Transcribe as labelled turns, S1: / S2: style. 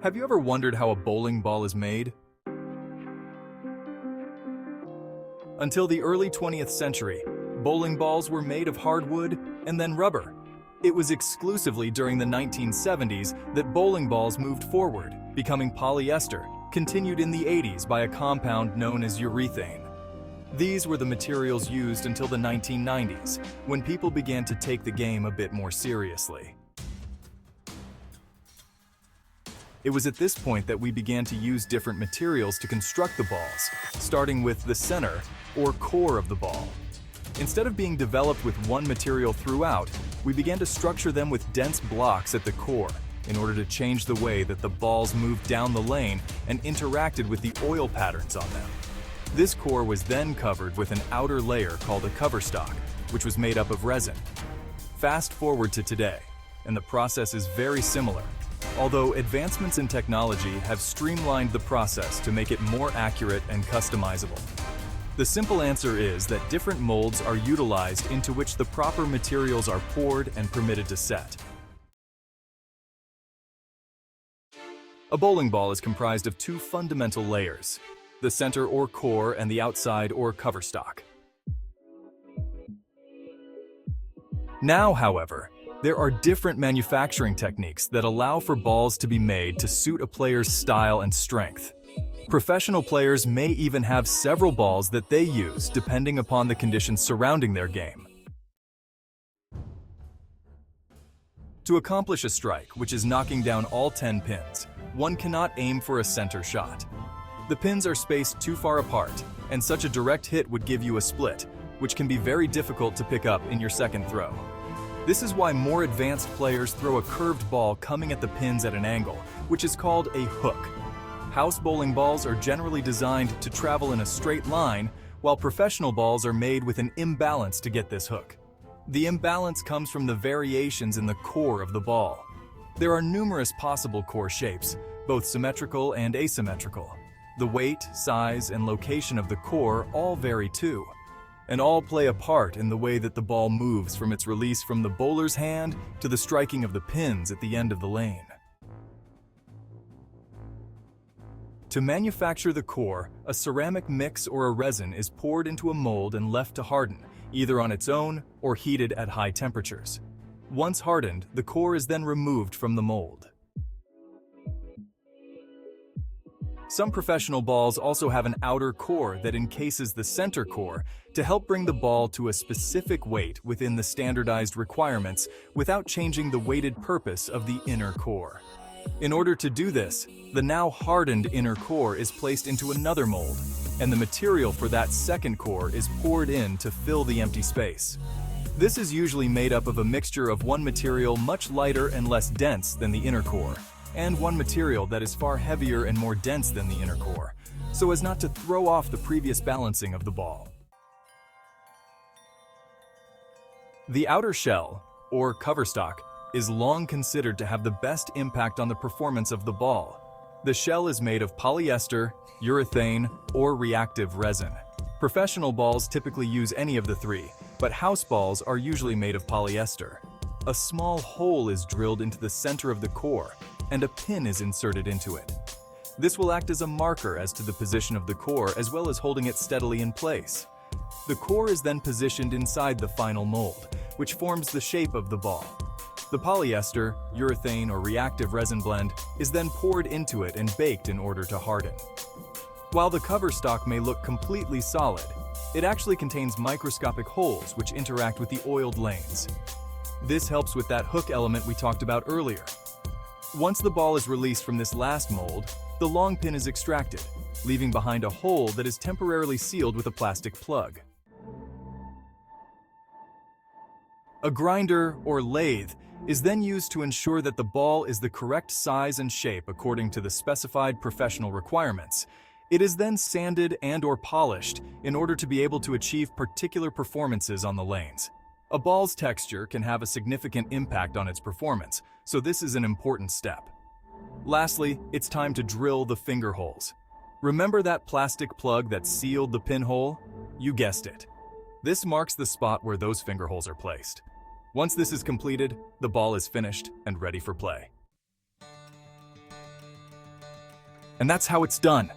S1: Have you ever wondered how a bowling ball is made? Until the early 20th century, bowling balls were made of hardwood and then rubber. It was exclusively during the 1970s that bowling balls moved forward, becoming polyester, continued in the 80s by a compound known as urethane. These were the materials used until the 1990s, when people began to take the game a bit more seriously. It was at this point that we began to use different materials to construct the balls, starting with the center, or core of the ball. Instead of being developed with one material throughout, we began to structure them with dense blocks at the core in order to change the way that the balls moved down the lane and interacted with the oil patterns on them. This core was then covered with an outer layer called a coverstock, which was made up of resin. Fast forward to today, and the process is very similar, although advancements in technology have streamlined the process to make it more accurate and customizable. The simple answer is that different molds are utilized into which the proper materials are poured and permitted to set. A bowling ball is comprised of two fundamental layers, the center or core and the outside or coverstock. Now, however, there are different manufacturing techniques that allow for balls to be made to suit a player's style and strength. Professional players may even have several balls that they use depending upon the conditions surrounding their game. To accomplish a strike, which is knocking down all 10 pins, one cannot aim for a center shot. The pins are spaced too far apart, and such a direct hit would give you a split, which can be very difficult to pick up in your second throw. This is why more advanced players throw a curved ball coming at the pins at an angle, which is called a hook. House bowling balls are generally designed to travel in a straight line, while professional balls are made with an imbalance to get this hook. The imbalance comes from the variations in the core of the ball. There are numerous possible core shapes, both symmetrical and asymmetrical. The weight, size, and location of the core all vary too, and all play a part in the way that the ball moves from its release from the bowler's hand to the striking of the pins at the end of the lane. To manufacture the core, a ceramic mix or a resin is poured into a mold and left to harden, either on its own or heated at high temperatures. Once hardened, the core is then removed from the mold. Some professional balls also have an outer core that encases the center core to help bring the ball to a specific weight within the standardized requirements without changing the weighted purpose of the inner core. In order to do this, the now hardened inner core is placed into another mold, and the material for that second core is poured in to fill the empty space. This is usually made up of a mixture of one material much lighter and less dense than the inner core, and one material that is far heavier and more dense than the inner core, so as not to throw off the previous balancing of the ball. The outer shell, or coverstock, is long considered to have the best impact on the performance of the ball. The shell is made of polyester, urethane, or reactive resin. Professional balls typically use any of the three, but house balls are usually made of polyester. A small hole is drilled into the center of the core, and a pin is inserted into it. This will act as a marker as to the position of the core as well as holding it steadily in place. The core is then positioned inside the final mold, which forms the shape of the ball. The polyester, urethane, or reactive resin blend is then poured into it and baked in order to harden. While the coverstock may look completely solid, it actually contains microscopic holes which interact with the oiled lanes. This helps with that hook element we talked about earlier. Once the ball is released from this last mold, the long pin is extracted, leaving behind a hole that is temporarily sealed with a plastic plug. A grinder, or lathe, is then used to ensure that the ball is the correct size and shape according to the specified professional requirements. It is then sanded and/or polished in order to be able to achieve particular performances on the lanes. A ball's texture can have a significant impact on its performance, so this is an important step. Lastly, it's time to drill the finger holes. Remember that plastic plug that sealed the pinhole? You guessed it. This marks the spot where those finger holes are placed. Once this is completed, the ball is finished and ready for play. And that's how it's done.